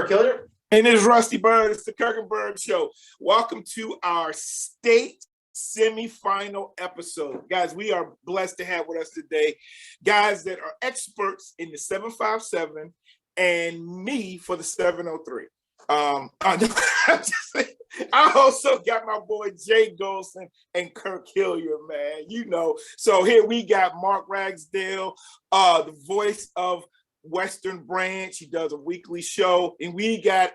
Kirk Hilliard. And it's Rusty Byrd. It's the Kirk and Byrd Show. Welcome to our state semifinal episode. Guys, we are blessed to have with us today guys that are experts in the 757 and me for the 703. I also got my boy Jay Gholson and Kirk Hilliard, man. You know, so here we got Mark Ragsdale, the voice of Western Branch. He does a weekly show, and we got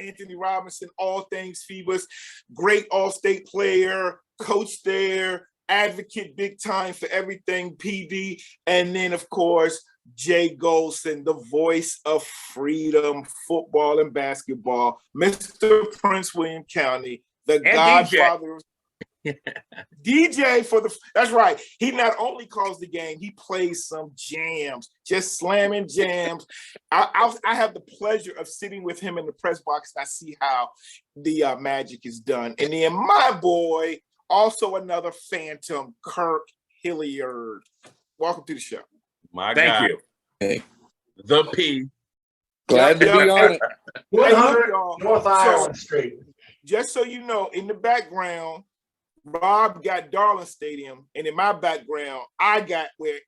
Anthony Robinson, all things Phoebus, great all-state player, coach there, advocate big time for everything PD, and then of course Jay Gholson, the voice of Freedom football and basketball, Mr. Prince William County, the and godfather of DJ that's right. He not only calls the game, he plays some jams, just slamming jams. I have the pleasure of sitting with him in the press box, and I see how the magic is done. And then my boy, also another phantom, Kirk Hilliard. Welcome to the show. Thank you. Hey. The P. Glad to be on it. 100 North Island Street. Just so you know, in the background, Rob got Darling Stadium, and in my background, I got where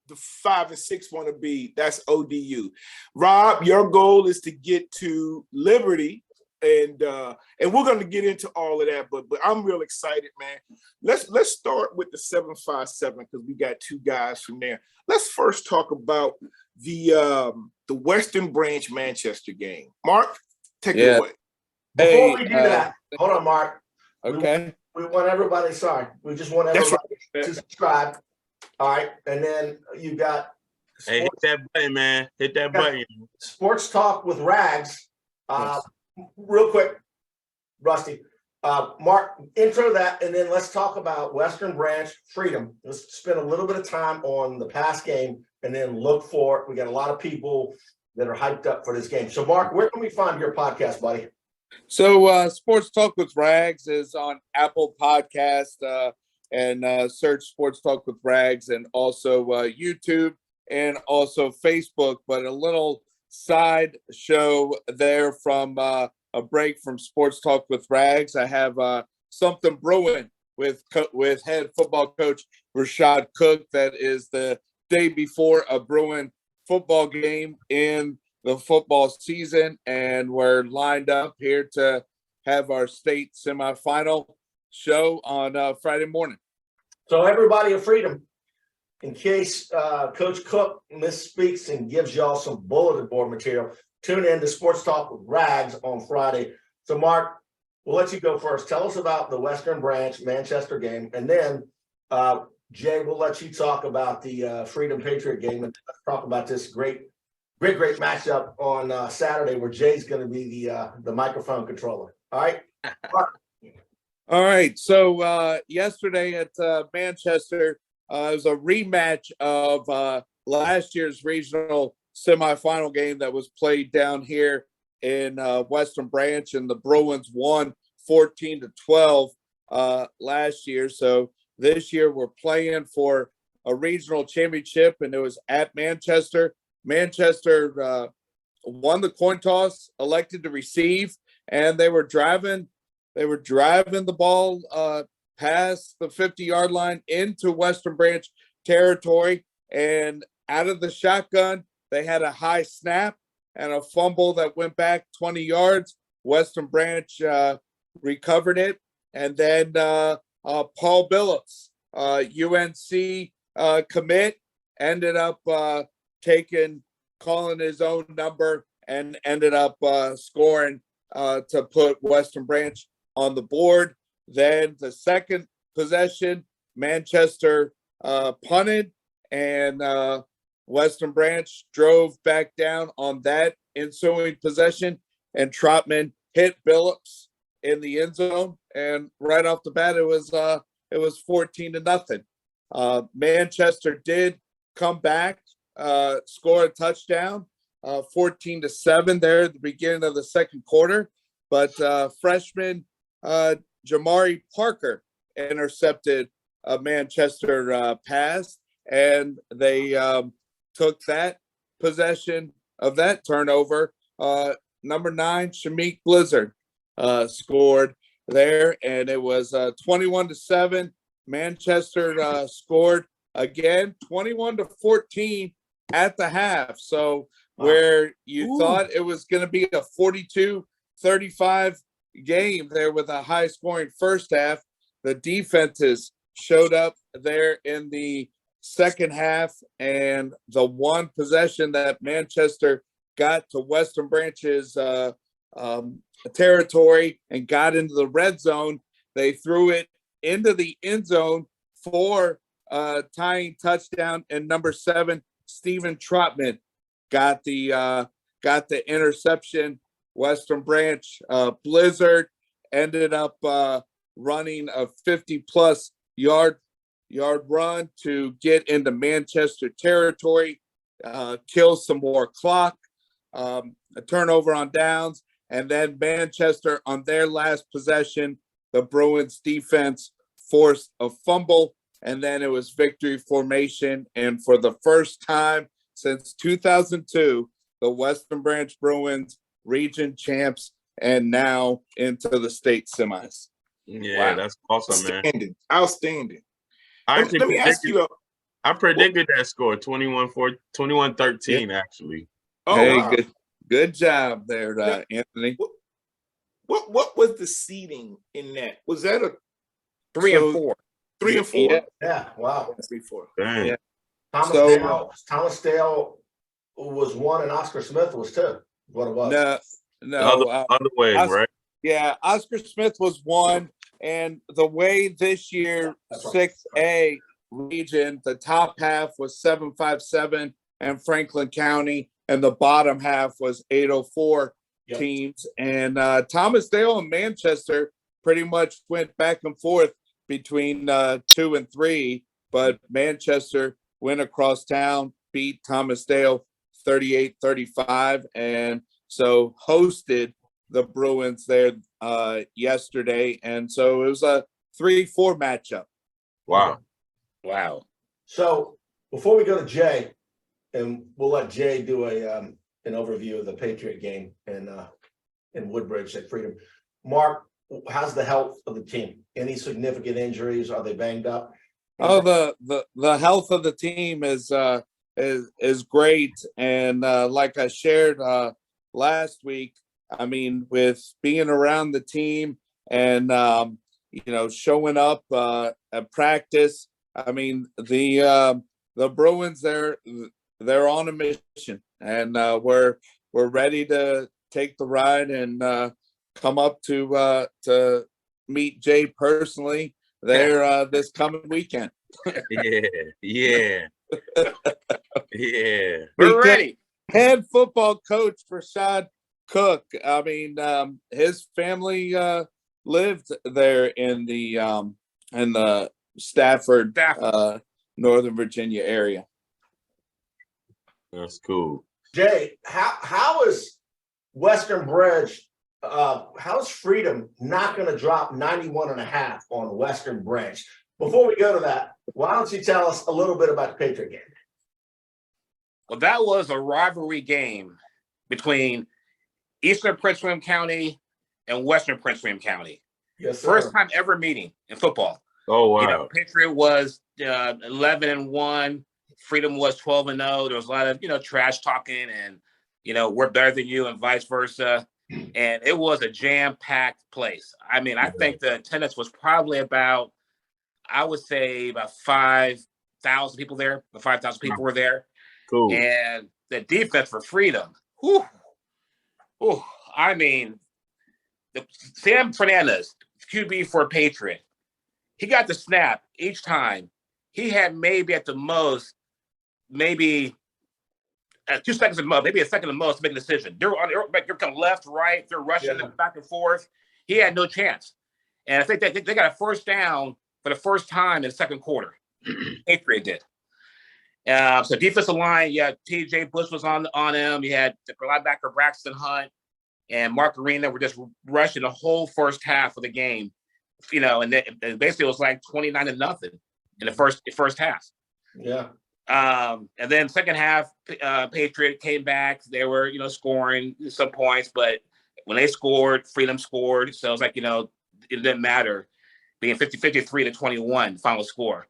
the 5 and 6 want to be. That's ODU. Rob, your goal is to get to Liberty, and we're going to get into all of that. But I'm real excited, man. Let's start with the 757 because we got two guys from there. Let's first talk about the Western Branch Manchester game. Mark, take it away. Before we do that, hold on, Mark. Okay. We want everybody, we just want everybody to subscribe. All right. And then you got hit that button, man. Hit that button. Sports Talk with Rags. Real quick, Rusty. Mark, intro that, and then let's talk about Western Branch Freedom. Let's spend a little bit of time on the past game and then look for it. We got a lot of people that are hyped up for this game. So, Mark, where can we find your podcast, buddy? So Sports Talk with Rags is on Apple Podcast and search Sports Talk with Rags, and also YouTube and also Facebook. But a little side show there from a break from Sports Talk with Rags. I have something brewing with head football coach Rashad Cook. That is the day before a Bruin football game in the football season, and we're lined up here to have our state semifinal show on Friday morning. So everybody of Freedom, in case Coach Cook misspeaks and gives y'all some bulletin board material, tune in to Sports Talk with Rags on Friday. So Mark, we'll let you go first. Tell us about the Western Branch Manchester game, and then Jay, we'll let you talk about the Freedom Patriot game, and talk about this great matchup on Saturday, where Jay's going to be the microphone controller. All right. All right. So yesterday at Manchester, it was a rematch of last year's regional semifinal game that was played down here in Western Branch, and the Bruins won 14-12 last year. So this year we're playing for a regional championship, and it was at Manchester. Manchester won the coin toss, elected to receive, and they were driving the ball past the 50-yard line into Western Branch territory, and out of the shotgun, they had a high snap and a fumble that went back 20 yards. Western Branch recovered it, and then Paul Billups, UNC commit, ended up calling his own number and ended up scoring to put Western Branch on the board. Then the second possession, Manchester punted, and Western Branch drove back down on that ensuing possession, and Trotman hit Billups in the end zone, and right off the bat it was 14-0. Manchester did come back, score a touchdown, 14-7 there at the beginning of the second quarter, but freshman Jamari Parker intercepted a Manchester pass, and they took that possession of that turnover number 9, Shamik Blizzard, scored there, and it was 21-7. Manchester scored again, 21-14 at the half. So where you thought it was going to be a 42-35 game there with a high scoring first half, the defenses showed up there in the second half, and the one possession that Manchester got to Western Branch's territory and got into the red zone, they threw it into the end zone for tying touchdown, and number 7, Stephen Trotman got the interception. Western Branch Blizzard ended up running a 50-plus yard run to get into Manchester territory, kill some more clock, a turnover on downs, and then Manchester on their last possession, the Bruins defense forced a fumble, and then it was victory formation. And for the first time since 2002, the Western Branch Bruins region champs, and now into the state semis. Yeah, that's awesome, man. Outstanding. Let me ask you. I predicted that score 21-13, actually. Oh, hey, wow. good job there, Anthony. What was the seeding in that? Was that a 3 and 4? 3 and 4? Yeah, wow. 3-4. Dang. Yeah. Thomas Dale was 1 and Oscar Smith was 2. What it was? No, other way, right? Yeah, Oscar Smith was 1, and the way this year 6A region, the top half was 757 and Franklin County, and the bottom half was 804 teams. And Thomas Dale and Manchester pretty much went back and forth between 2 and 3, but Manchester went across town, beat Thomas Dale 38-35, and so hosted the Bruins there yesterday. And so it was a 3-4 matchup. Wow. So before we go to Jay, and we'll let Jay do an overview of the Patriot game in Woodbridge at Freedom. Mark, how's the health of the team? Any significant injuries? Are they banged up? Oh, the health of the team is great, and like I shared last week, I mean, with being around the team and showing up at practice, I mean the Bruins they're on a mission, and we're ready to take the ride and come up to meet Jay personally there this coming weekend. Yeah. We're ready. Head football coach Rashad Cook, I mean, his family lived there in the Stafford, Northern Virginia area. That's cool. Jay, how is Western Bridge? How's Freedom not going to drop 91.5 on Western Branch? Before we go to that, why don't you tell us a little bit about the Patriot game? Well, that was a rivalry game between Eastern Prince William County and Western Prince William County. Yes, sir. First time ever meeting in football. Oh, wow. Patriot was 11-1. Freedom was 12-0. There was a lot of, trash talking and, we're better than you and vice versa. And it was a jam-packed place. I mean, I think the attendance was probably about, I would say about 5,000 people there. The 5,000 people were there. Cool. And the defense for Freedom. I mean, Sam Fernandez, QB for Patriot, he got the snap each time. He had maybe at the most, 2 seconds at most, maybe a second at most to make a decision. They're coming left, right, they're rushing them back and forth. He had no chance. And I think they got a first down for the first time in the second quarter. Patriot did. So defensive line, T.J. Bush was on him. You had the linebacker Braxton Hunt and Mark Arena were just rushing the whole first half of the game, and basically it was like 29-0 in the first half. Yeah. And then second half, Patriot came back. They were, scoring some points, but when they scored, Freedom scored. So it was like, it didn't matter being 53 to 21 final score.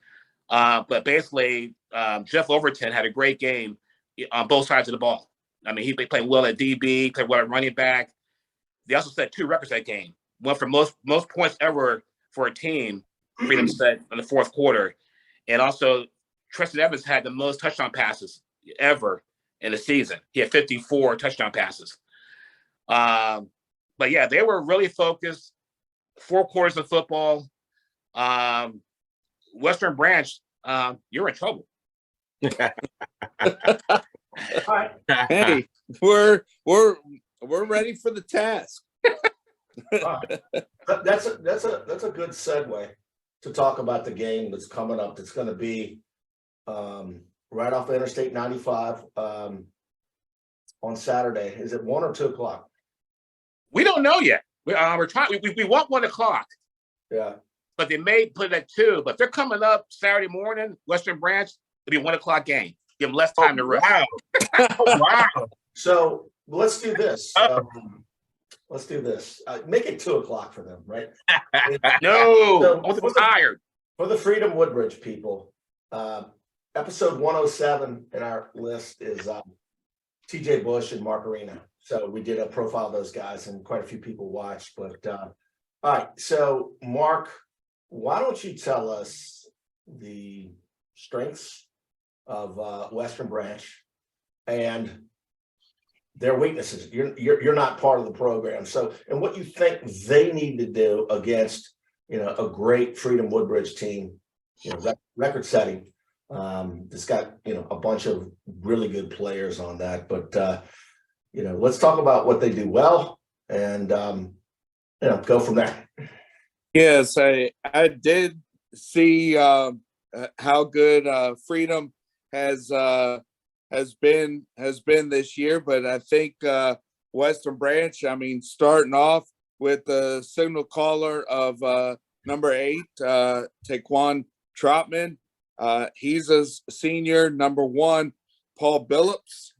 But basically, Jeff Overton had a great game on both sides of the ball. I mean, he played well at DB, played well at running back. They also set 2 records that game. One for most points ever for a team, Freedom set in the fourth quarter. And also, Treston Evans had the most touchdown passes ever in the season. He had 54 touchdown passes. But yeah, they were really focused. 4 quarters of football. Western Branch, you're in trouble. Hey, we're ready for the task. That's a good segue to talk about the game that's coming up. It's going to be right off Interstate 95 on Saturday. Is it 1 or 2 o'clock? We don't know yet. We're trying. We want 1 o'clock. Yeah. But they may put it at 2. But they're coming up Saturday morning, Western Branch. It'll be 1 o'clock game. Give them less time to rest. Wow. Wow. So let's do this. Let's do this. Make it 2 o'clock for them, right? No, So, I was tired. For the Freedom Woodbridge people, episode 107 in our list is TJ Bush and Mark Arena. So we did a profile of those guys, and quite a few people watched. But all right, so Mark, why don't you tell us the strengths of Western Branch and their weaknesses? You're not part of the program, so and what you think they need to do against a great Freedom Woodbridge team, record setting. It's got a bunch of really good players on that, but let's talk about what they do well and go from there. Yes, I did see how good Freedom has been this year, but I think Western Branch, I mean, starting off with the signal caller of number 8, Taquan Trotman. He's a senior. Number 1, Paul Billups,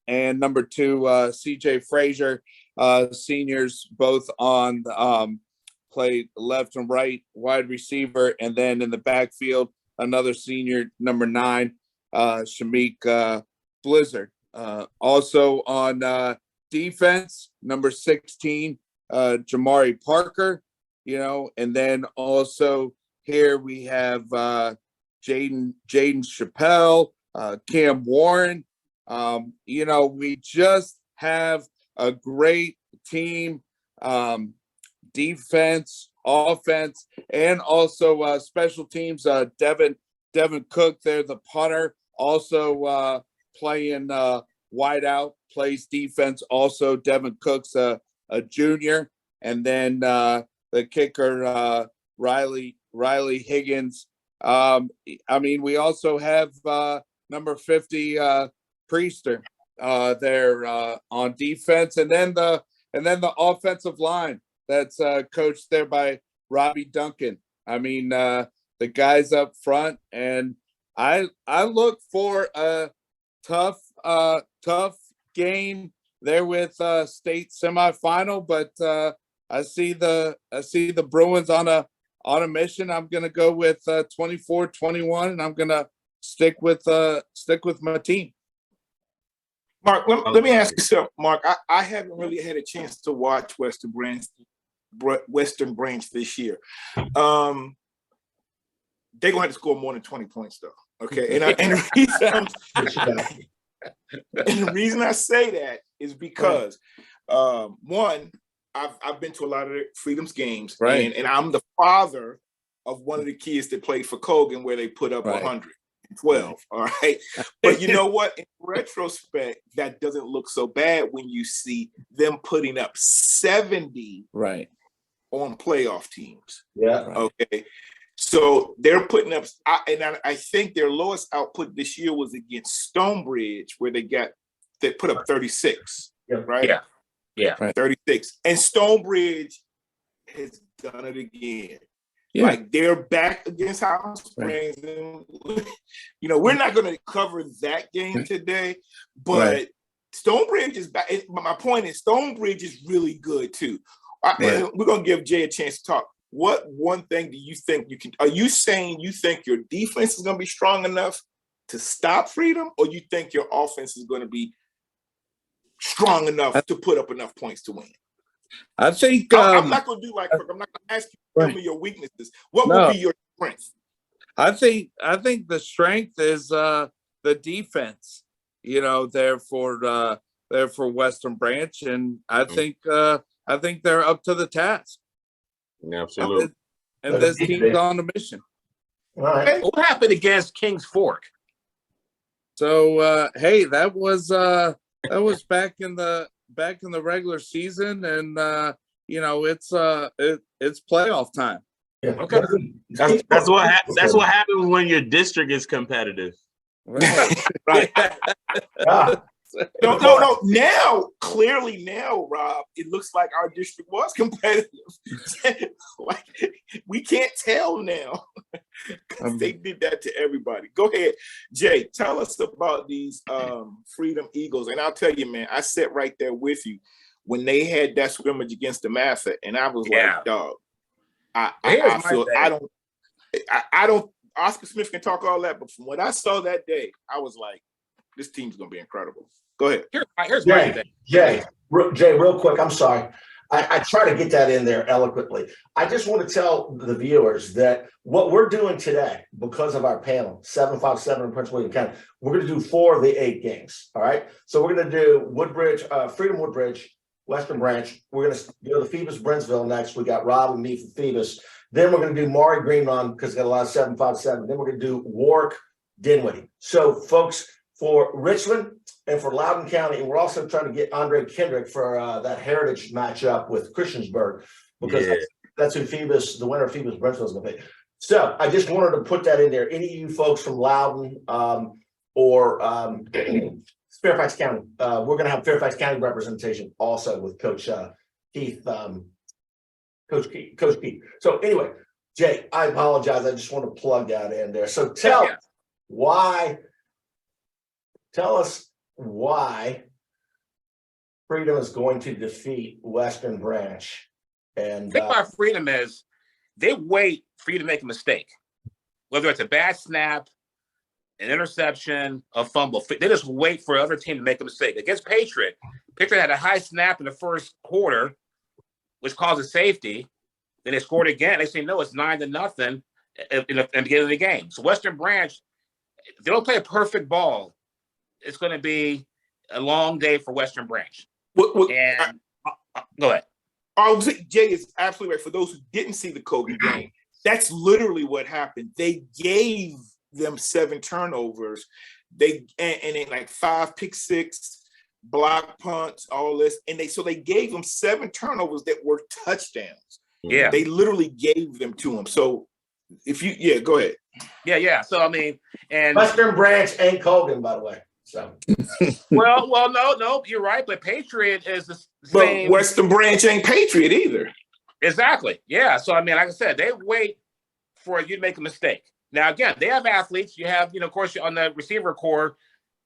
and number 2, CJ Frazier, seniors, both on played left and right wide receiver, and then in the backfield, another senior, number 9, Shamik Blizzard. Also on defense, number 16, Jamari Parker, and then also here we have Jaden Chappelle, Cam Warren. We just have a great team, defense, offense, and also special teams. Devin Cook, there, the punter, also playing wide out, plays defense. Also, Devin Cook's a junior, and then the kicker, Riley Higgins. We also have number 50 Priester there on defense, and then the offensive line that's coached there by Robbie Duncan. The guys up front, and I look for a tough game there with state semifinal, but I see the Bruins on a mission. I'm going to go with 24-21, and I'm going to stick with my team. Mark, let me ask you something, Mark. I haven't really had a chance to watch Western Branch this year. They're going to have to score more than 20 points, though. Okay, and the reason I say that is because one, I've been to a lot of Freedom's games, right? And I'm the father of one of the kids that played for Cogan, where they put up 112. All right, but you know what? In retrospect, that doesn't look so bad when you see them putting up 70 on playoff teams. Yeah. Okay. So they're putting up, I think their lowest output this year was against Stonebridge, where they put up 36. Right? Yeah. 36. And Stonebridge has done it again. Yeah. Like they're back against House Springs. And, we're not going to cover that game today, but Stonebridge is back. My point is Stonebridge is really good too. We're going to give Jay a chance to talk. What one thing do you think you can? Are you saying you think your defense is going to be strong enough to stop Freedom, or you think your offense is going to be strong enough to put up enough points to win? I think I'm not going to do like Kirk. I'm not going to ask you to tell me your weaknesses. What will be your strength? I think the strength is the defense. There for Western Branch, and I think they're up to the task. Absolutely. And this team's on a mission. All right. What happened against Kings Fork? So hey, that was back in the regular season, and it's playoff time. Yeah. Okay. That's what happens when your district is competitive. Right. No. Now, clearly, Rob, it looks like our district was competitive. Like we can't tell now. They did that to everybody. Go ahead, Jay. Tell us about these Freedom Eagles, and I'll tell you, man. I sat right there with you when they had that scrimmage against the Massa, and I was like, dog. I don't. Oscar Smith can talk all that, but from what I saw that day, I was like, this team's gonna be incredible. Go ahead. Here's my thing. Jay, real quick. I'm sorry. I try to get that in there eloquently. I just want to tell the viewers that what we're doing today, because of our panel, 757 in Prince William County, we're going to do 4 of the 8 games. All right. So we're going to do Woodbridge, Freedom Woodbridge, Western Branch. We're going to go to Phoebus Brentsville next. We got Rob and me for Phoebus. Then we're going to do Maury Green Run because it's got a lot of 757. Then we're going to do Warwick, Dinwiddie. So, folks, for Richland and for Loudoun County, and we're also trying to get Andre Kendrick for that heritage matchup with Christiansburg because that's who the winner of Phoebus Brentsville is going to be. So I just wanted to put that in there. Any of you folks from Loudoun or Fairfax County, we're going to have Fairfax County representation also with Coach Keith. Coach Keith. So anyway, Jay, I apologize. I just want to plug that in there. So tell us why Freedom is going to defeat Western Branch. And the thing about Freedom is they wait for you to make a mistake, whether it's a bad snap, an interception, a fumble. They just wait for the other team to make a mistake. Against Patriot had a high snap in the first quarter, which caused a safety. Then they scored again. They say, no, it's 9-0 in the beginning of the game. So Western Branch, if they don't play a perfect ball, it's going to be a long day for Western Branch. Go ahead. Jay is absolutely right. For those who didn't see the Kobe game, that's literally what happened. They gave them 7 turnovers. They like 5 pick six, block punts, all this, and they gave them 7 turnovers that were touchdowns. Yeah, they literally gave them to them. So if you go ahead. Yeah. So I mean, and Western Branch ain't Colgan, by the way. So well, no, you're right. But Patriot is the same. But Western Branch ain't Patriot either. Exactly. Yeah. So I mean, like I said, they wait for you to make a mistake. Now, again, they have athletes. You have, of course, on the receiver core.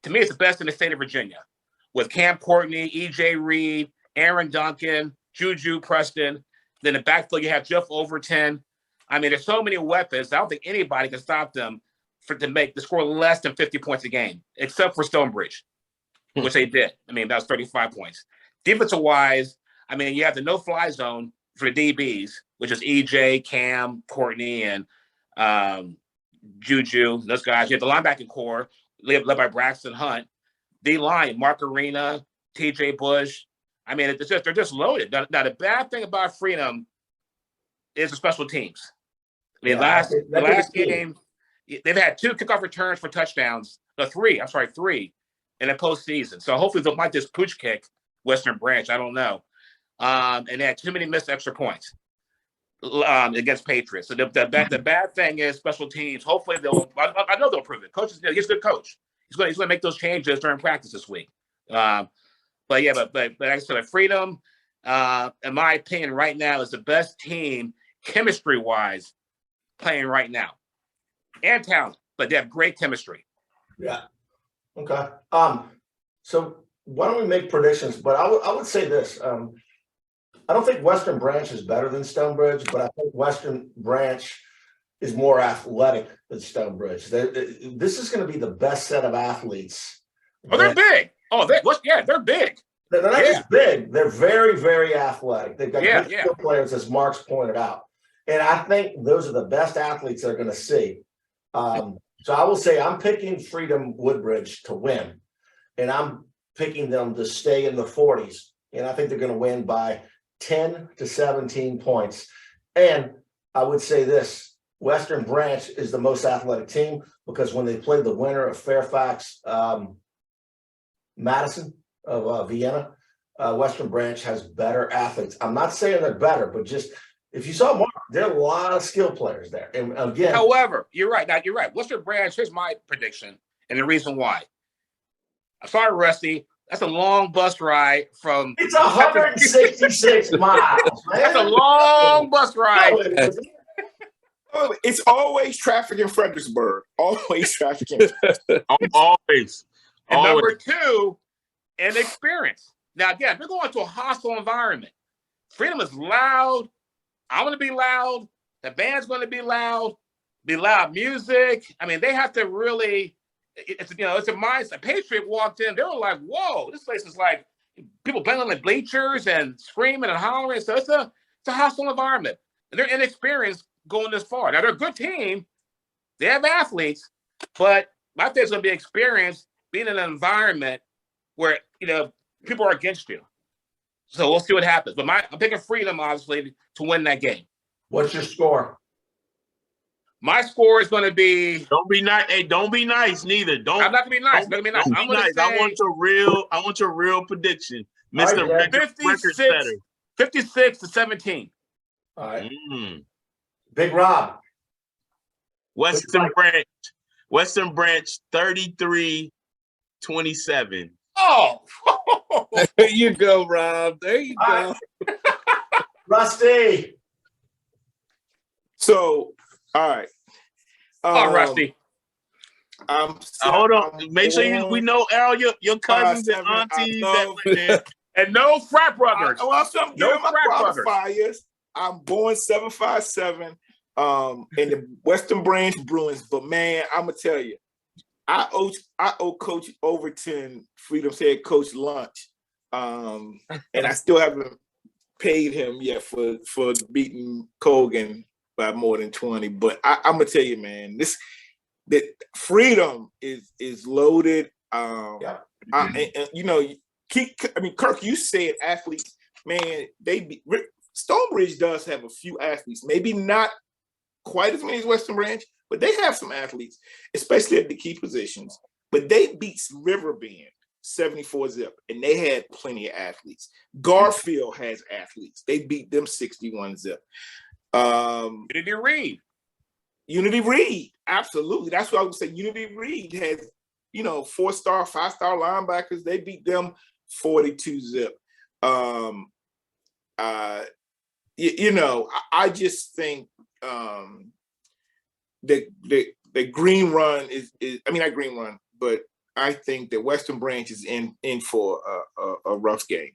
To me, it's the best in the state of Virginia, with Cam Courtney, E.J. Reed, Aaron Duncan, Juju Preston. Then the backfield, you have Jeff Overton. I mean, there's so many weapons. I don't think anybody can stop them to score less than 50 points a game, except for Stonebridge, which they did. I mean, that was 35 points. Defensive-wise, I mean, you have the no-fly zone for the DBs, which is EJ, Cam, Courtney, and Juju, those guys. You have the linebacking core, led by Braxton Hunt. D-line, Mark Arena, TJ Bush. I mean, they're just loaded. Now, the bad thing about Freedom is the special teams. I mean, last game, they've had 2 kickoff returns for touchdowns. Three in the postseason. So hopefully they might just pooch kick Western Branch. I don't know. And they had too many missed extra points against Patriots. So the bad thing is special teams. Hopefully I know they'll prove it. Coach he's a good coach. He's going to make those changes during practice this week. But like I said, Freedom, in my opinion, right now is the best team chemistry-wise playing right now, and talent, but they have great chemistry. Yeah. Okay. So why don't we make predictions? But I would say this. I don't think Western Branch is better than Stonebridge, but I think Western Branch is more athletic than Stonebridge. This is going to be the best set of athletes. Oh, they're big. Oh, they're big. They're not just big. They're very, very athletic. They've got good skill players, as Mark's pointed out. And I think those are the best athletes they're going to see. So I will say I'm picking Freedom Woodbridge to win. And I'm picking them to stay in the 40s. And I think they're going to win by 10 to 17 points. And I would say this, Western Branch is the most athletic team because when they played the winner of Fairfax, Madison of Vienna, Western Branch has better athletes. I'm not saying they're better, but just if you saw Mark, there are a lot of skill players there. And again, however, you're right. Now you're right. Western Branch, here's my prediction and the reason why. I'm sorry, Rusty. That's a long bus ride from. It's 166 miles, man. That's a long bus ride. It's always traffic in Fredericksburg. Always traffic in Always. And number two, an experience. Now, again, we're going to a hostile environment. Freedom is loud. I'm going to be loud. The band's going to be loud music. I mean, they have to really, it's a mindset. Patriot walked in, they were like, whoa, this place is like people banging on the bleachers and screaming and hollering. So it's a hostile environment. And they're inexperienced going this far. Now, they're a good team. They have athletes, but my thing is going to be experience being in an environment where, people are against you. So we'll see what happens. But I'm picking Freedom, obviously, to win that game. What's your score? My score is going to be. Don't be nice. Hey, don't be nice neither. I'm not going to be nice. I'm going to be nice. I'm gonna nice. Say, I want your real prediction, Mr. Right, Record Setter. 56 to 17. All right. Big Rob. Western Branch 33-27. Oh. There you go, Rob. There you go. Rusty. So, all right. Rusty. Hold on. Make sure we know all your cousins and aunties and no frat brothers. I'm no my qualifiers. I'm born 757 in the Western Branch Bruins. But man, I'm gonna tell you, I owe Coach Overton, Freedom's head coach, lunch. And I still haven't paid him yet for beating Colgan by more than 20. But I'm gonna tell you, man, that Freedom is loaded. Kirk, you said athletes, man. Stonebridge does have a few athletes, maybe not quite as many as Western Branch, but they have some athletes, especially at the key positions. But they beat Riverbend 74-zip, and they had plenty of athletes. Garfield has athletes. They beat them 61-zip. Unity Reed, absolutely. That's what I would say. Unity Reed has, 4-star, 5-star linebackers. They beat them 42-zip. I just think the green run is not green run, but I think that Western Branch is in for a rough game.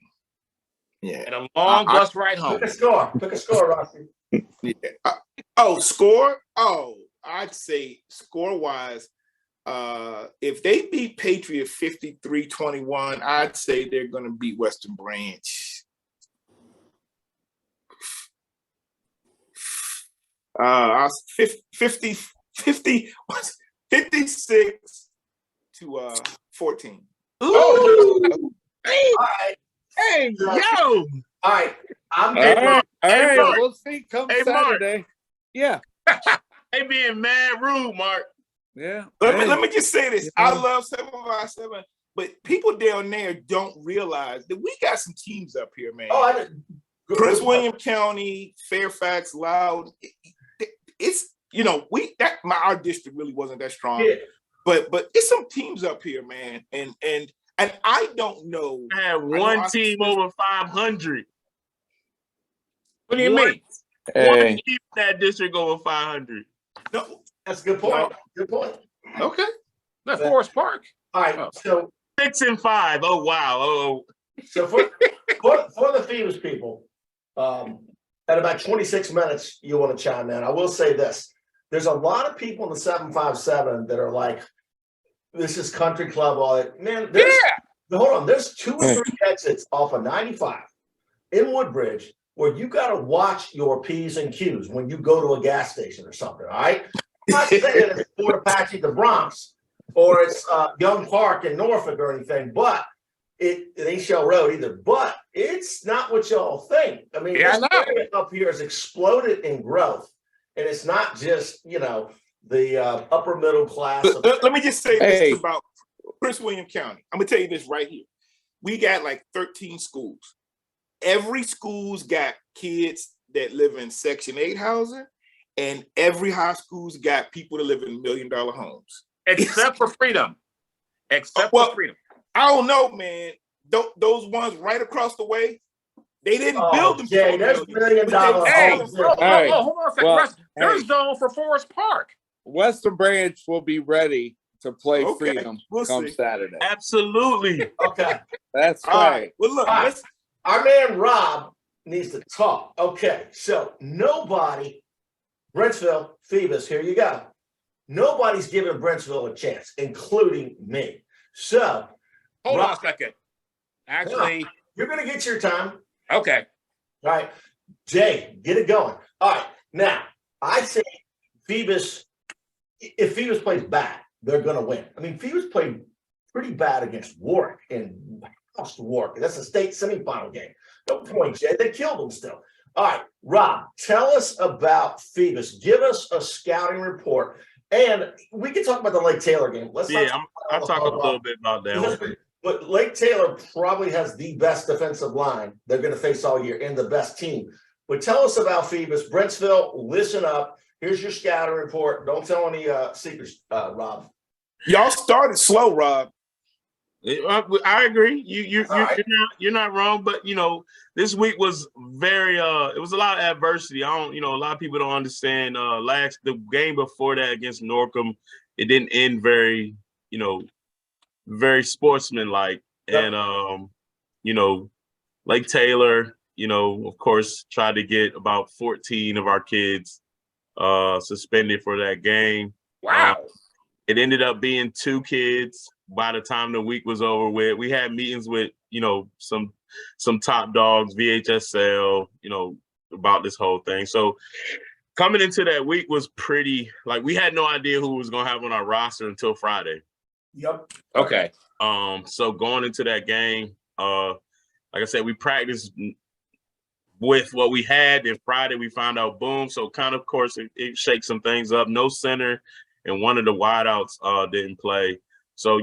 Yeah, and a long bus ride home. Pick a score, Rocky. Yeah. Score? I'd say score-wise, if they beat Patriot 53-21, I'd say they're going to beat Western Branch 56 to 14. Ooh. Hey, all right. Hey, yo. All right. All right. Mark. We'll see come Hey, Saturday. Mark. Yeah. They being mad rude, Mark. Yeah. Let me just say this. I love 757, but people down there don't realize that we got some teams up here, man. Oh, I didn't. Prince William County, Fairfax, Loud. It's our district really wasn't that strong, but it's some teams up here, man, and I don't know. I had one team over 500. What do you mean? One team in that district over 500. No, That's a good point. Good point. Okay. Not Forest Park. All right. So 6 and 5. Oh wow. Oh. So for the Phoebus people, at about 26 minutes, you want to chime in. I will say this: there's a lot of people in the 757 that are like, "This is country club." All that, man. Hold on. There's 2 or 3 exits off of 95 in Woodbridge where you got to watch your P's and Q's when you go to a gas station or something. All right. I'm not saying it's Fort Apache, the Bronx, or it's Young Park in Norfolk or anything, but it ain't Shell Road either. But it's not what y'all think. I mean, this area up here has exploded in growth, and it's not just the upper middle class. Let me just say this about Prince William County. I'm gonna tell you this right here. We got like 13 schools. Every school's got kids that live in Section 8 housing, and every high school's got people that live in $1 million homes. Except for Freedom. For Freedom. I don't know, man. Those ones right across the way, they didn't build them. Jay, there's $1 million homes. Hold on a second. There's zone for Forest Park. Western Branch will be ready to play Freedom come Saturday. Absolutely. Okay. That's right. Well, look, our man Rob needs to talk. Okay, so nobody, Brentsville, Phoebus, here you go. Nobody's giving Brentsville a chance, including me. So hold on a second. Actually, you're going to get your time. Okay. All right. Jay, get it going. All right. Now, I say Phoebus, if Phoebus plays bad, they're going to win. I mean, Phoebus played pretty bad against Warwick and lost to Warwick. That's a state semifinal game. No point, Jay. They killed them still. All right. Rob, tell us about Phoebus. Give us a scouting report. And we can talk about the Lake Taylor game. I'll talk a little bit about that one. But Lake Taylor probably has the best defensive line they're going to face all year and the best team. But tell us about Phoebus. Brentsville, listen up. Here's your scouting report. Don't tell any secrets, Rob. Y'all started slow, Rob. I agree. You're not wrong, but this week was very it was a lot of adversity. A lot of people don't understand. The game before that against Norcom, it didn't end very, very sportsmanlike. Yep. And Lake Taylor, of course, tried to get about 14 of our kids suspended for that game. Wow. It ended up being 2 kids. By the time the week was over with, we had meetings with, some top dogs, VHSL, about this whole thing. So coming into that week was pretty, we had no idea who was going to have on our roster until Friday. Yep. Okay. So going into that game, like I said, we practiced with what we had. Then Friday we found out, boom. So kind of course, it shakes some things up. No center, and one of the wideouts didn't play. So,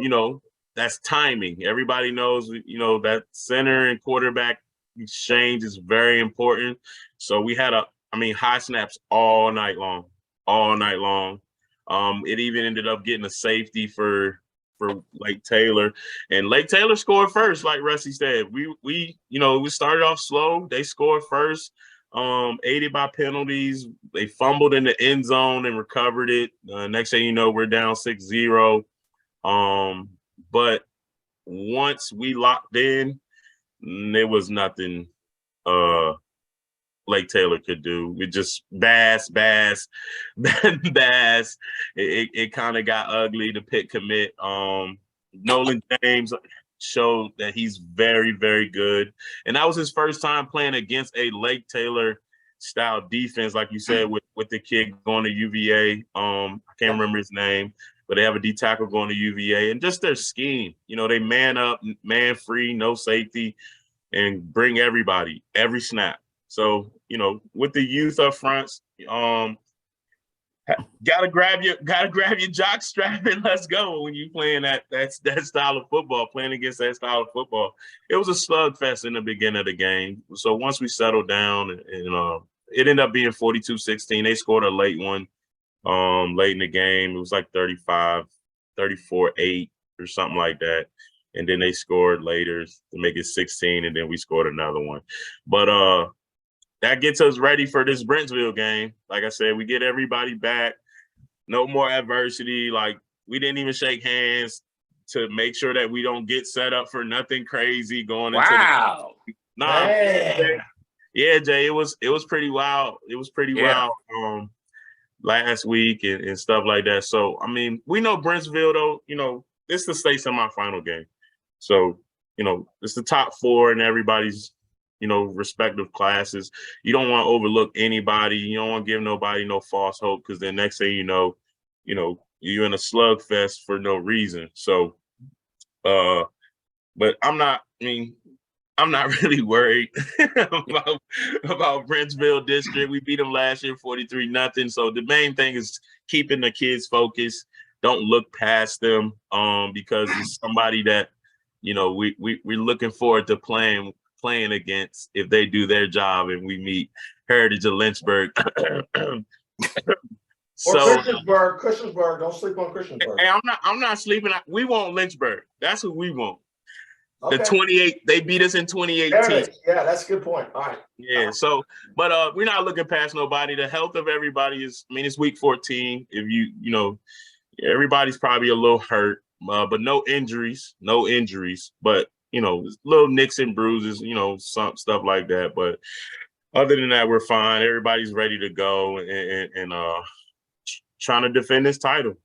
that's timing. Everybody knows, that center and quarterback exchange is very important. So we had high snaps all night long. It even ended up getting a safety for Lake Taylor, and Lake Taylor scored first. Like Rusty said, we started off slow. They scored first, aided by penalties. They fumbled in the end zone and recovered it. Next thing you know, we're down 6-0. But once we locked in, there was nothing Lake Taylor could do. We just bass. It kind of got ugly. The pick commit. Nolan James showed that he's very, very good. And that was his first time playing against a Lake Taylor style defense, like you said, with the kid going to UVA. I can't remember his name, but they have a D tackle going to UVA, and just their scheme. They man up, man free, no safety, and bring everybody every snap. So, with the youth up front, gotta grab your jock strap and let's go when you playing that style of football, playing against that style of football. It was a slugfest in the beginning of the game. So once we settled down, and it ended up being 42-16. They scored a late one late in the game. It was like 34-8 or something like that. And then they scored later to make it 16, and then we scored another one. But that gets us ready for this Brentsville game. Like I said, we get everybody back. no more adversity. Like, we didn't even shake hands to make sure that we don't get set up for nothing crazy going into Wow. Nah, Man. yeah, Jay, it was pretty wild. It was pretty Yeah. wild last week and stuff like that. So, I mean, we know Brentsville, though, this is the state semifinal game. So, it's the top 4 in everybody's, respective classes. You don't want to overlook anybody. You don't want to give nobody no false hope, because then next thing you know, you're in a slugfest for no reason. So, but I'm not really worried about Brentsville District. We beat them last year 43-0. So the main thing is keeping the kids focused. Don't look past them because it's somebody that, we're looking forward to playing against if they do their job and we meet Heritage of Lynchburg. Or Christiansburg. Don't sleep on Christiansburg. Hey, I'm not sleeping. We want Lynchburg. That's who we want. Okay. The 28, they beat us in 2018. Yeah, that's a good point. All right. Yeah. So, but we're not looking past nobody. The health of everybody is. I mean, it's week 14. If everybody's probably a little hurt, but no injuries. But little nicks and bruises. Some stuff like that. But other than that, we're fine. Everybody's ready to go and trying to defend this title.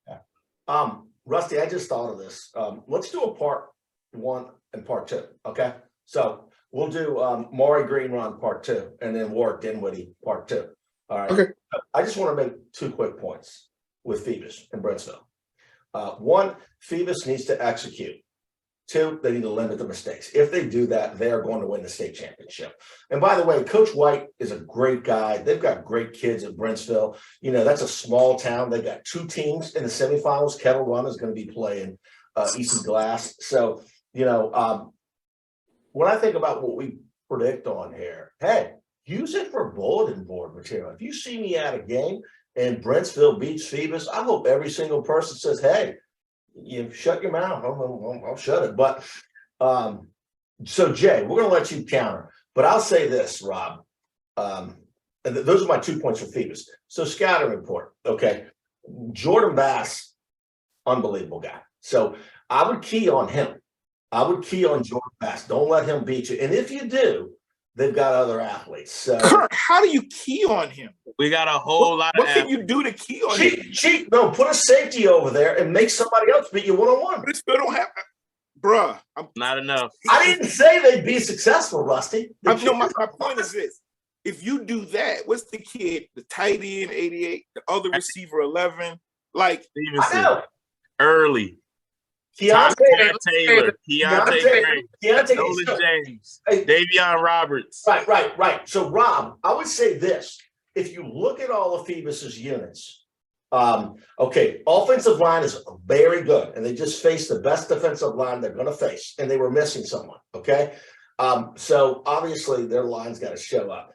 Yeah. Rusty, I just thought of this. Let's do a part 1 and part 2. Okay. So we'll do Maury Green Run part 2 and then Warwick Dinwiddie part 2. All right. Okay. I just want to make 2 quick points with Phoebus and Brentsville. 1, Phoebus needs to execute. 2, they need to limit the mistakes. If they do that, they are going to win the state championship. And by the way, Coach White is a great guy. They've got great kids at Brentsville. That's a small town. They've got 2 teams in the semifinals. Kettle Run is going to be playing Easton Glass. So, when I think about what we predict on here, hey, use it for bulletin board material. If you see me at a game and Brentsville beats Phoebus, I hope every single person says, hey, you shut your mouth. I'll shut it. But so Jay, we're going to let you counter. But I'll say this, Rob. And those are my 2 points for Phoebus. So scouting report. Okay. Jordan Bass, unbelievable guy. So I would key on him. I would key on Jordan Bass. Don't let him beat you. And if you do, they've got other athletes. So Kirk, how do you key on him? We got a whole lot of What can you do to key on him? No, put a safety over there and make somebody else beat you one-on-one. But it still don't have, bruh. Not enough. I didn't say they'd be successful, Rusty. My point is this. If you do that, what's the kid, the tight end 88, the other receiver 11? Like, Stevenson, I know. Early. Keontae Taylor, Keontae Nolan so, James, hey, Davion Roberts. Right. So, Rob, I would say this. If you look at all of Phoebus's units, okay, offensive line is very good, and they just faced the best defensive line they're going to face, and they were missing someone, okay? So, obviously, their line's got to show up.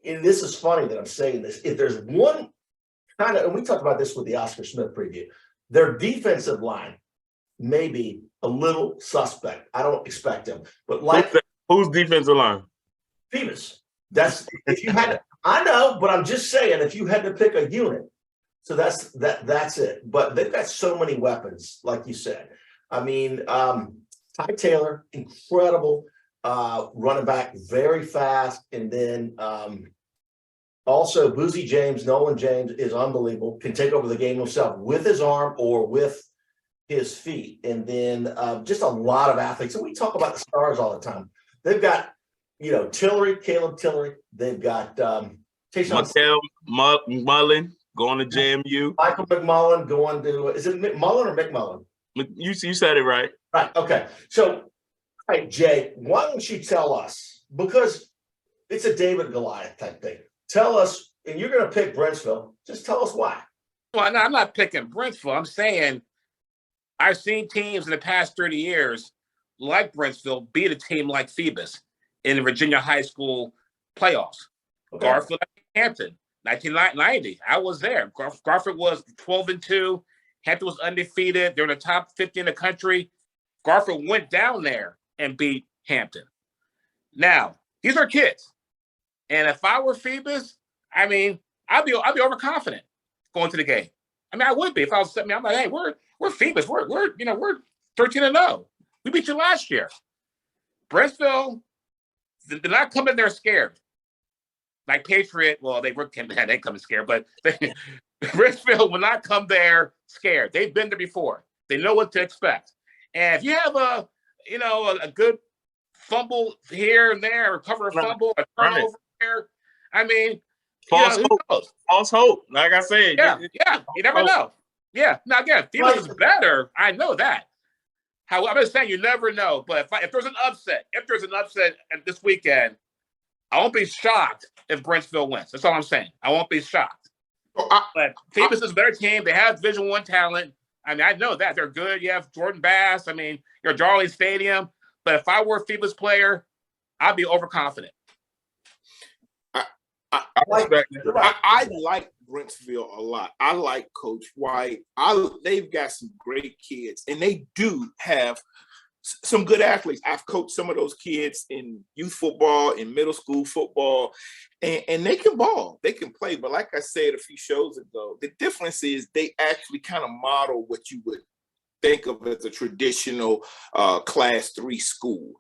And this is funny that I'm saying this. If there's one kind of, and we talked about this with the Oscar Smith preview, their defensive line may be a little suspect. I don't expect them, but like who's defensive line? Phoebus. That's if you had to, I know, but I'm just saying if you had to pick a unit, so that's it. But they've got so many weapons, like you said. I mean, Ty Taylor, incredible running back, very fast, and then also Boozy James, Nolan James is unbelievable. Can take over the game himself with his arm or with his feet, and then just a lot of athletes. And we talk about the stars all the time. They've got, Caleb Tillery. They've got Michael Mullen going to JMU. Michael McMullen going to, is it McMullen or McMullen? You said it right. Right. Okay. So, all right, Jay, why don't you tell us, because it's a David Goliath type thing. Tell us, and you're going to pick Brentsville. Just tell us why. Well, no, I'm not picking Brentsville. I'm saying I've seen teams in the past 30 years like Brentsville beat a team like Phoebus in the Virginia high school playoffs. Okay. Garfield, Hampton, 1990. I was there. Garfield was 12-2. Hampton was undefeated. They're in the top 50 in the country. Garfield went down there and beat Hampton. Now, these are kids. And if I were Phoebus, I mean, I'd be overconfident going to the game. I mean, I would be if I was. I mean, I'm like, hey, we're Phoebus. We're 13-0. We beat you last year. Brentsville, they're not coming there scared. Like Patriot, well, they coming scared, but Brentsville will not come there scared. They've been there before. They know what to expect. And if you have a good fumble here and there, recover a fumble, a turnover here, I mean, False who hope. knows? False hope. Like I said. Yeah, you never know. Yeah. Now again, Phoebus is better. I know that. However, I'm just saying you never know. But if there's an upset, this weekend, I won't be shocked if Brentsville wins. That's all I'm saying. I won't be shocked. But Phoebus is a better team. They have Division I talent. I mean, I know that they're good. You have Jordan Bass. I mean, you're Darley Stadium. But if I were a Phoebus player, I'd be overconfident. I like Brentsville a lot. I like Coach White. They've got some great kids, and they do have some good athletes. I've coached some of those kids in youth football, in middle school football, and they can ball. They can play. But like I said a few shows ago, the difference is they actually kind of model what you would think of as a traditional Class 3 school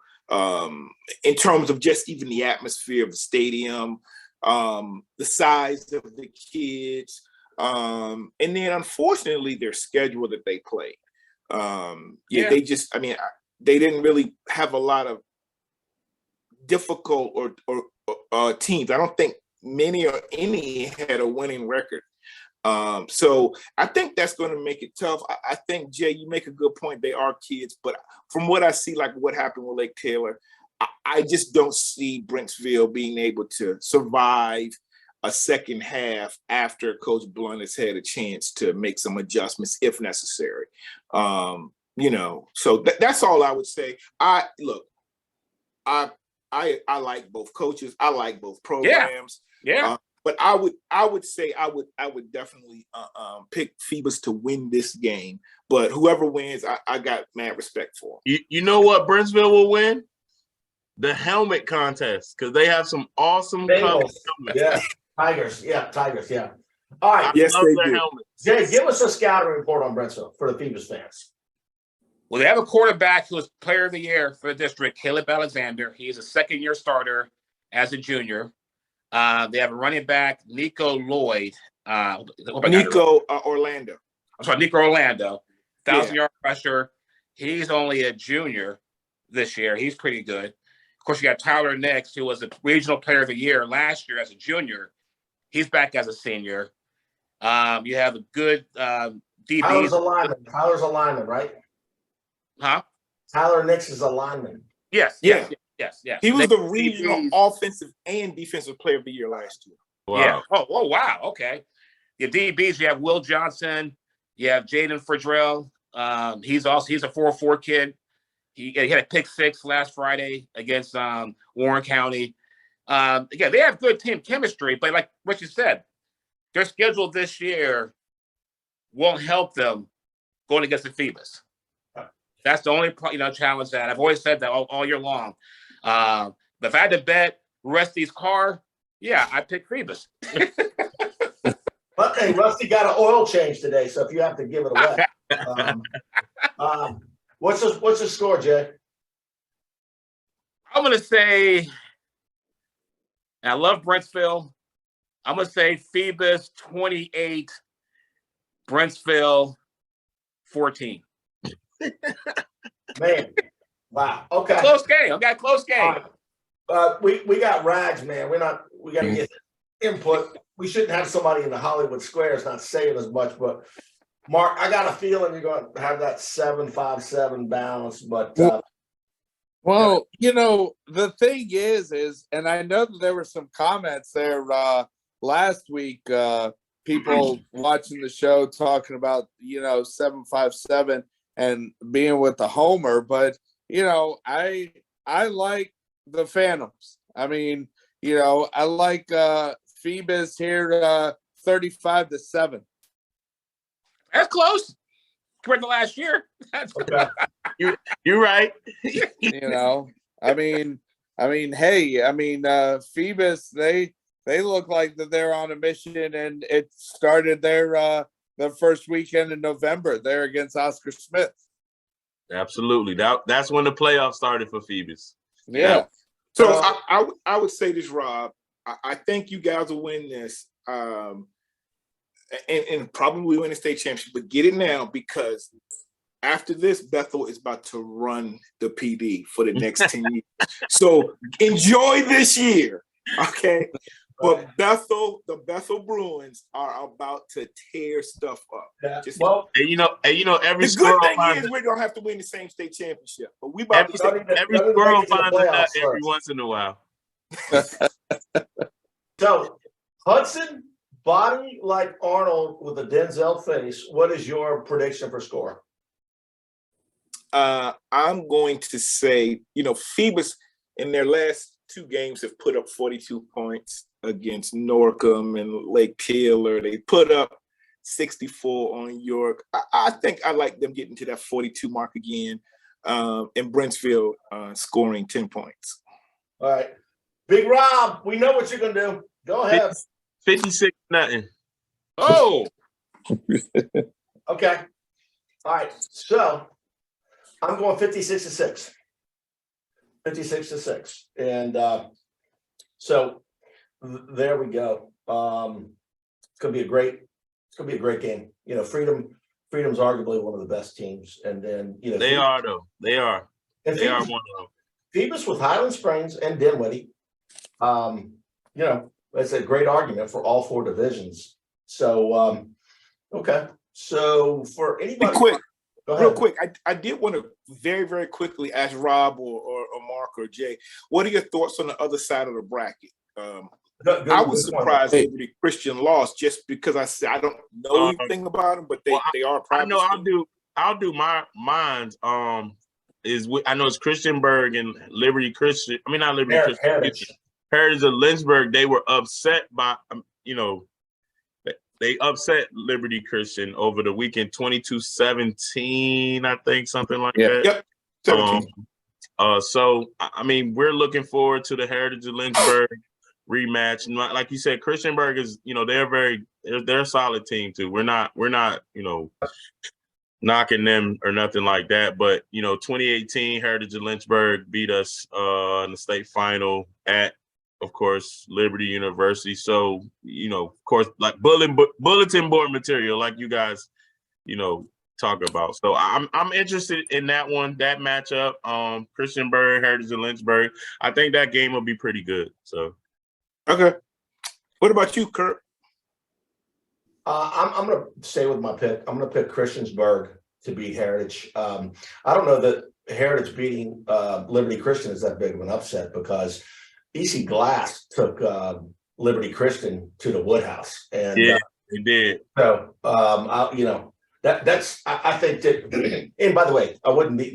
in terms of just even the atmosphere of the stadium, the size of the kids, and then unfortunately their schedule that they play. They just, I mean, they didn't really have a lot of difficult or teams. I don't think many or any had a winning record. So I think that's going to make it tough. I think, Jay, you make a good point. They are kids, but from what I see, like what happened with Lake Taylor, I just don't see Brentsville being able to survive a second half after Coach Blunt has had a chance to make some adjustments if necessary. So that's all I would say. I like both coaches. I like both programs. Yeah. But I would say I would definitely pick Phoebus to win this game. But whoever wins, I got mad respect for. You know what Brentsville will win? The helmet contest, because they have some awesome helmets. Yeah, Tigers. Yeah. All right. Yes, they do. Helmets. Jay, give us a scouting report on Brentsville for the Phoebus fans. Well, they have a quarterback who was player of the year for the district, Caleb Alexander. He's a second-year starter as a junior. They have a running back, Nico Lloyd. Orlando. I'm sorry, Nico Orlando, 1,000-yard rusher. He's only a junior this year. He's pretty good. Of course, you got Tyler Nix, who was a regional player of the year last year as a junior. He's back as a senior. You have a good DB. Tyler's a lineman, right? Huh? Tyler Nix is a lineman. Yes. He was the regional offensive and defensive player of the year last year. Wow. Yeah. Oh, wow. Okay. Your DBs, you have Will Johnson. You have Jaden Fredrell. He's a 4-4 kid. He had a pick 6 last Friday against Warren County. They have good team chemistry, but like Richie said, their schedule this year won't help them going against the Phoebus. That's the only challenge that I've always said that all year long. But if I had to bet Rusty's car, I pick Phoebus. But hey, Rusty got an oil change today, so if you have to give it away. What's the score, Jay? I'm gonna say, I love Brentsville. I'm gonna say Phoebus 28, Brentsville 14. Man, wow. Okay. Close game. I got a close game. We got Rags, man. We got to get input. We shouldn't have somebody in the Hollywood Squares not saying as much, but Mark, I got a feeling you're going to have that 7-5-7 balance, but well, the thing is, and I know that there were some comments there last week, people watching the show talking about 7-5-7 and being with the homer, but I like the Phantoms. I mean, I like Phoebus here 35-7. That's close compared to last year. That's okay. You're right. Phoebus, they look like that they're on a mission, and it started their the first weekend in November there against Oscar Smith. Absolutely. That's when the playoffs started for Phoebus. Yeah. So I would say this, Rob. I think you guys will win this, and probably win the state championship. But get it now, because after this, Bethel is about to run the PD for the next 10 years. So enjoy this year, okay? But the Bethel Bruins are about to tear stuff up. Yeah. Just, And every the squirrel good thing finds is we're gonna have to win the same state championship. But we about every squirrel finds a nut every once in a while. So Hudson, body like Arnold with a Denzel face. What is your prediction for score? I'm going to say, Phoebus in their last 2 games have put up 42 points against Norcom and Lake Taylor. They put up 64 on York. I think I like them getting to that 42 mark again, and Brentsville scoring 10 points. All right. Big Rob, we know what you're going to do. Go ahead. 56-0. Oh, Okay. All right. So I'm going 56-6. 56-6. And so there we go. It's gonna be a great game. Freedom's arguably one of the best teams. And then They are though. They are. And They are one of them. Phoebus with Highland Springs and Dinwiddie. That's a great argument for all 4 divisions. So okay. So for anybody Real quick, I did want to very, very quickly ask Rob or Mark or Jay, what are your thoughts on the other side of the bracket? I was surprised Liberty Christian lost just because I don't know anything about them, but they are I know I'll do mine's. I know it's Christian Byrd and Liberty Christian. I mean, not Liberty Christian. Heritage of Lynchburg. They were upset by they upset Liberty Christian over the weekend, 22-17, I think, something like that. Yep. 17. So I mean, we're looking forward to the Heritage of Lynchburg rematch. And like you said, Christianburg is, they're a solid team too. We're not, knocking them or nothing like that. But 2018 Heritage of Lynchburg beat us in the state final at, of course, Liberty University. So, of course, like bulletin board material, like you guys, talk about. So I'm interested in that one, that matchup. Christianburg, Heritage of Lynchburg. I think that game will be pretty good. So, okay. What about you, Kirk? I'm going to stay with my pick. I'm going to pick Christiansburg to beat Heritage. I don't know that Heritage beating Liberty Christian is that big of an upset because EC Glass took Liberty Christian to the Woodhouse. And yeah, they did. So, I think that, and by the way,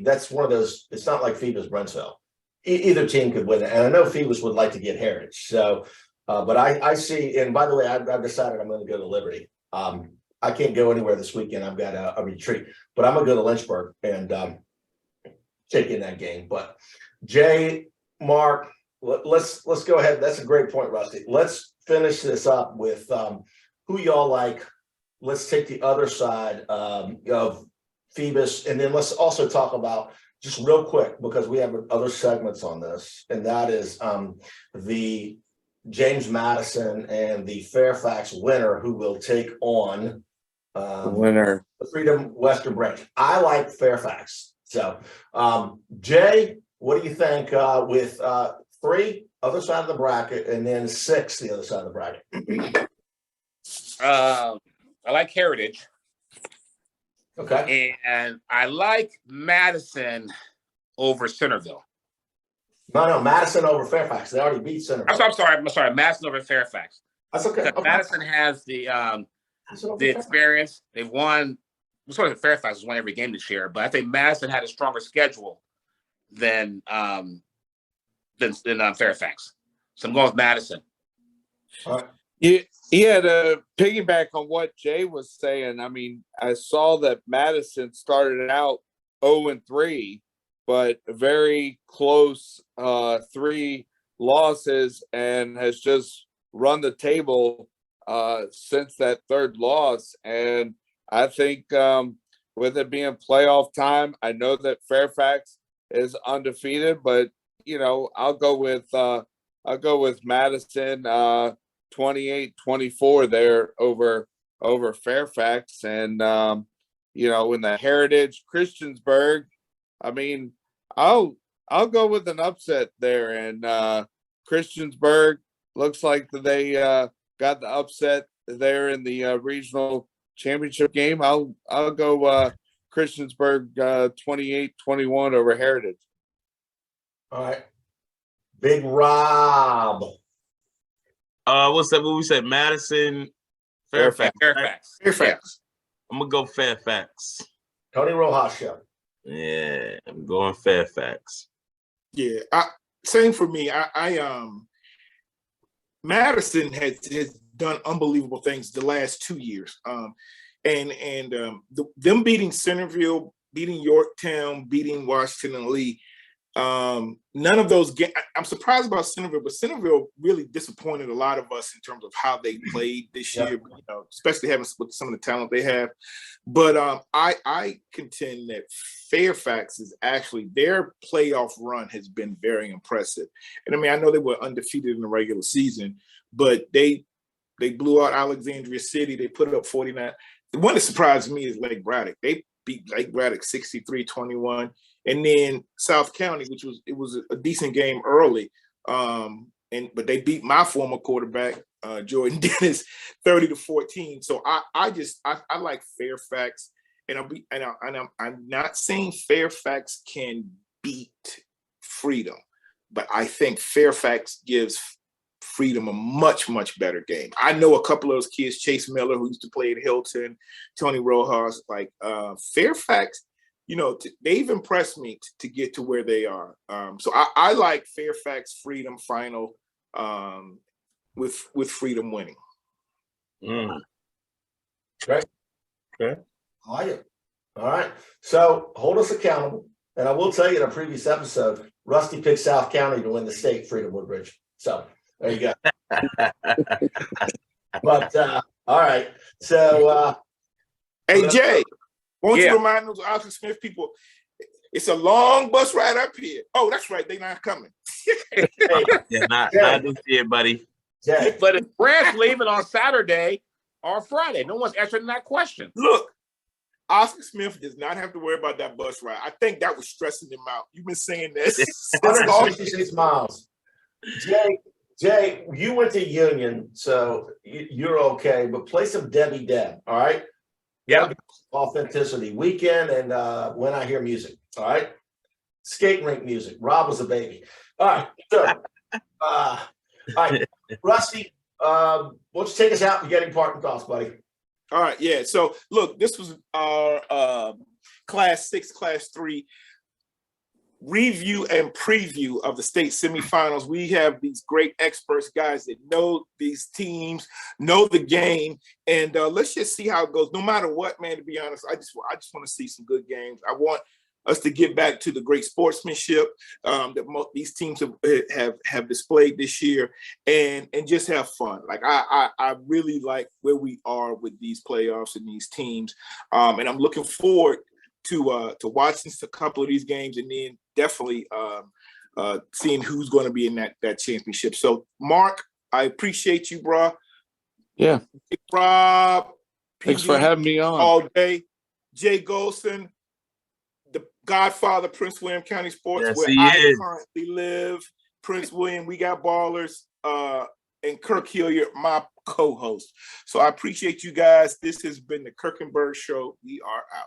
that's one of those, it's not like Phoebus Brentsville. Either team could win it. And I know Phoebus would like to get Heritage. So, but I see, and by the way, I've decided I'm going to go to Liberty. I can't go anywhere this weekend. I've got a retreat, but I'm going to go to Lynchburg and take in that game. But Jay, Mark, let's go ahead. That's a great point, Rusty. Let's finish this up with who y'all like. Let's take the other side of Phoebus, and then let's also talk about just real quick because we have other segments on this, and that is the James Madison and the Fairfax winner who will take on winner the Freedom Western Branch. I like Fairfax. So, Jay, what do you think with 3 other side of the bracket and then 6 the other side of the bracket? I like Heritage. Okay. And I like Madison over Centerville. No, Madison over Fairfax. They already beat Centerville. I'm sorry. Madison over Fairfax. That's okay. Madison has the experience. They've won. Sort of Fairfax has won every game this year, but I think Madison had a stronger schedule than Fairfax. So I'm going with Madison. All right. Yeah, to piggyback on what Jay was saying, I mean, I saw that Madison started out 0-3, but very close 3 losses and has just run the table since that 3rd loss. And I think with it being playoff time, I know that Fairfax is undefeated, but I'll go with Madison 28-24 there over Fairfax. And in the Heritage Christiansburg, I mean, I'll go with an upset there. And Christiansburg looks like they got the upset there in the regional championship game. I'll go Christiansburg 28-21 over Heritage. All right. Big Rob. What's that? What we said? Madison, Fairfax. Fairfax. Fairfax. I'm gonna go Fairfax. Tony Rojas show. Yeah, I'm going Fairfax. Yeah, same for me. I Madison has done unbelievable things the last 2 years. Them beating Centerville, beating Yorktown, beating Washington and Lee. None of those games. I'm surprised about Centerville, but Centerville really disappointed a lot of us in terms of how they played this year, especially having with some of the talent they have. But I contend that Fairfax is actually, their playoff run has been very impressive. And I mean, I know they were undefeated in the regular season, but they blew out Alexandria City. They put up 49. The one that surprised me is Lake Braddock. They beat Lake Braddock 63-21. And then South County, it was a decent game early, but they beat my former quarterback, Jordan Dennis, 30-14. So I like Fairfax, and I'm not saying Fairfax can beat Freedom, but I think Fairfax gives Freedom a much, much better game. I know a couple of those kids, Chase Miller, who used to play at Hilton, Tony Rojas, like Fairfax. They've impressed me to get to where they are. So I like Fairfax Freedom final with Freedom winning. Great. I like it. All right. So hold us accountable. And I will tell you in a previous episode, Rusty picked South County to win the state, Freedom Woodbridge. So there you go. But all right. So hey, Jay. Won't you remind those Austin Smith people, it's a long bus ride up here. Oh, that's right. They're not coming. Not this year, buddy. Jay. But if Branch leaving on Saturday or Friday, no one's answering that question. Look, Oscar Smith does not have to worry about that bus ride. I think that was stressing him out. You've been saying this. 166 miles. Jay, you went to Union, so you're okay, but play some Debbie Deb, all right? Yeah. Authenticity weekend and when I hear music. All right. Skate rink music. Rob was a baby. All right. So all right. Rusty, why don't you take us out and getting parting thoughts, buddy? All right. Yeah. So look, this was our class 6, class 3 review and preview of the state semifinals. We have these great experts, guys that know these teams, know the game, and let's just see how it goes. No matter what, man, to be honest, I just want to see some good games. I want us to get back to the great sportsmanship that these teams have displayed this year, and just have fun. Like I really like where we are with these playoffs and these teams, and I'm looking forward to watching a couple of these games, and then definitely seeing who's going to be in that championship. So, Mark, I appreciate you, bro. Yeah. Rob, thanks for having me on all day. Jay Gholson, the Godfather, Prince William County Sports, Yes, where I currently live. Prince William, we got ballers, and Kirk Hilliard, my co-host. So I appreciate you guys. This has been the Kirk and Byrd Show. We are out.